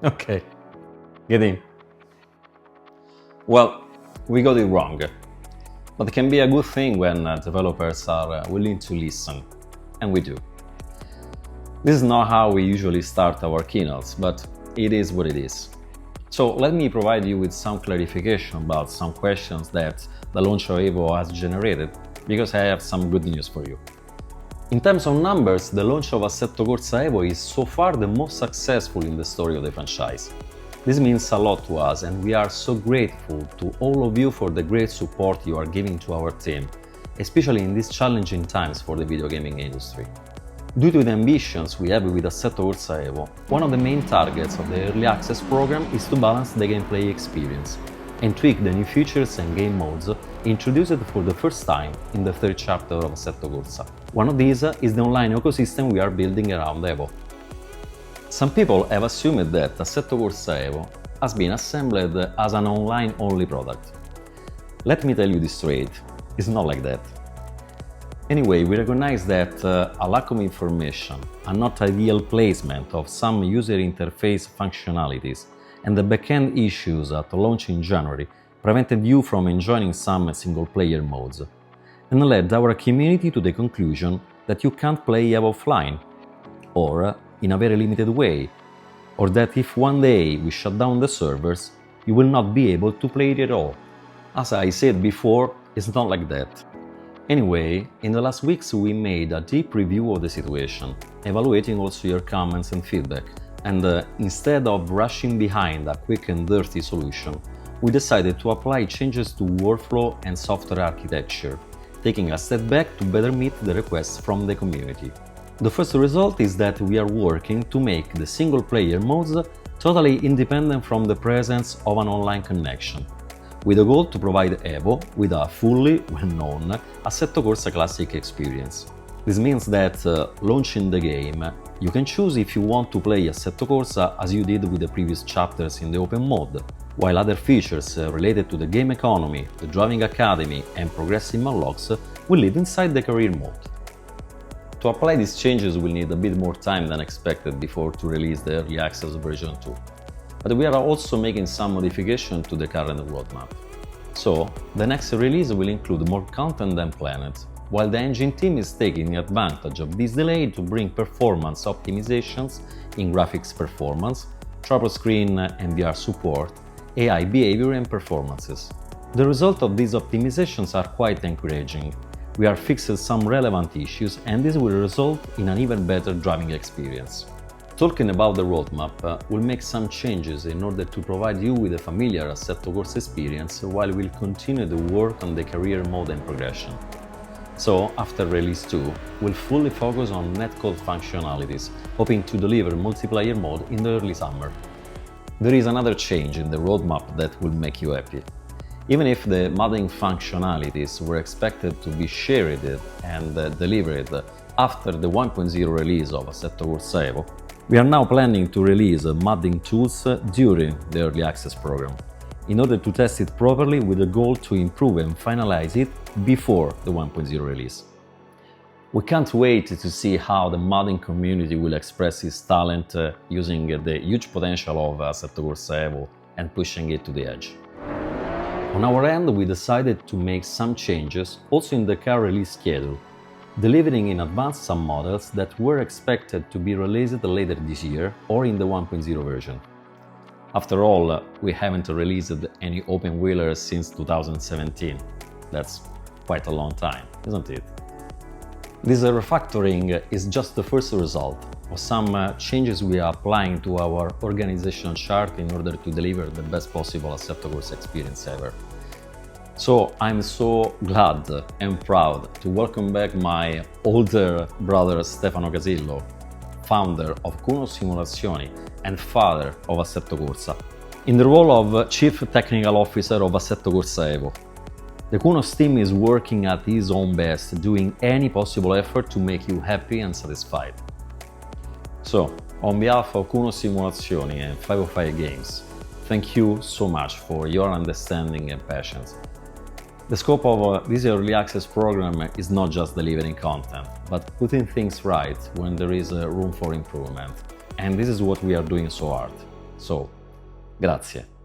Okay, get in. Well, we got it wrong, but it can be a good thing when developers are willing to listen, and we do. This is not how we usually start our keynotes, but it is what it is. So let me provide you with some clarification about some questions that the launch of EVO has generated, because I have some good news for you. In terms of numbers, the launch of Assetto Corsa EVO is so far the most successful in the story of the franchise. This means a lot to us, and we are so grateful to all of you for the great support you are giving to our team, especially in these challenging times for the video gaming industry. Due to the ambitions we have with Assetto Corsa EVO, one of the main targets of the Early Access program is to balance the gameplay experience and tweak the new features and game modes introduced for the first time in the third chapter of Assetto Corsa. One of these is the online ecosystem we are building around EVO. Some people have assumed that Assetto Corsa EVO has been assembled as an online-only product. Let me tell you this straight, it's not like that. Anyway, we recognize that a lack of information, a not ideal placement of some user interface functionalities, and the backend issues at launch in January prevented you from enjoying some single-player modes, and led our community to the conclusion that you can't play EVO offline, or in a very limited way, or that if one day we shut down the servers, you will not be able to play it at all. As I said before, it's not like that. Anyway, in the last weeks we made a deep review of the situation, evaluating also your comments and feedback, and instead of rushing behind a quick and dirty solution, we decided to apply changes to workflow and software architecture, taking a step back to better meet the requests from the community. The first result is that we are working to make the single-player modes totally independent from the presence of an online connection, with a goal to provide EVO with a fully well-known Assetto Corsa Classic experience. This means that launching the game, you can choose if you want to play Assetto Corsa as you did with the previous chapters in the open mode, while other features related to the game economy, the driving academy and progressive unlocks will live inside the career mode. To apply these changes we'll need a bit more time than expected before to release the Early Access version 2. But we are also making some modifications to the current roadmap. So, the next release will include more content than planned, while the engine team is taking advantage of this delay to bring performance optimizations in graphics performance, triple screen and VR support, AI behavior and performances. The result of these optimizations are quite encouraging. We are fixing some relevant issues, and this will result in an even better driving experience. Talking about the roadmap, we'll make some changes in order to provide you with a familiar Assetto Corsa experience while we'll continue to work on the career mode and progression. So, after release 2, we'll fully focus on netcode functionalities, hoping to deliver multiplayer mode in the early summer. There is another change in the roadmap that will make you happy. Even if the modding functionalities were expected to be shared and delivered after the 1.0 release of Assetto Corsa EVO, we are now planning to release modding tools during the Early Access program, in order to test it properly with the goal to improve and finalize it before the 1.0 release. We can't wait to see how the modding community will express its talent using the huge potential of Assetto Corsa EVO and pushing it to the edge. On our end, we decided to make some changes also in the car release schedule, delivering in advance some models that were expected to be released later this year or in the 1.0 version. After all, we haven't released any open-wheelers since 2017. That's quite a long time, isn't it? This refactoring is just the first result of some changes we are applying to our organizational chart in order to deliver the best possible Assetto Corsa experience ever. So I'm so glad and proud to welcome back my older brother Stefano Casillo, founder of Cuno Simulazioni and father of Assetto Corsa, in the role of Chief Technical Officer of Assetto Corsa EVO. The Cuno's team is working at his own best, doing any possible effort to make you happy and satisfied. So, on behalf of Cuno Simulazioni and 505 Games, thank you so much for your understanding and patience. The scope of this Early Access program is not just delivering content, but putting things right when there is room for improvement. And this is what we are doing so hard. So, grazie.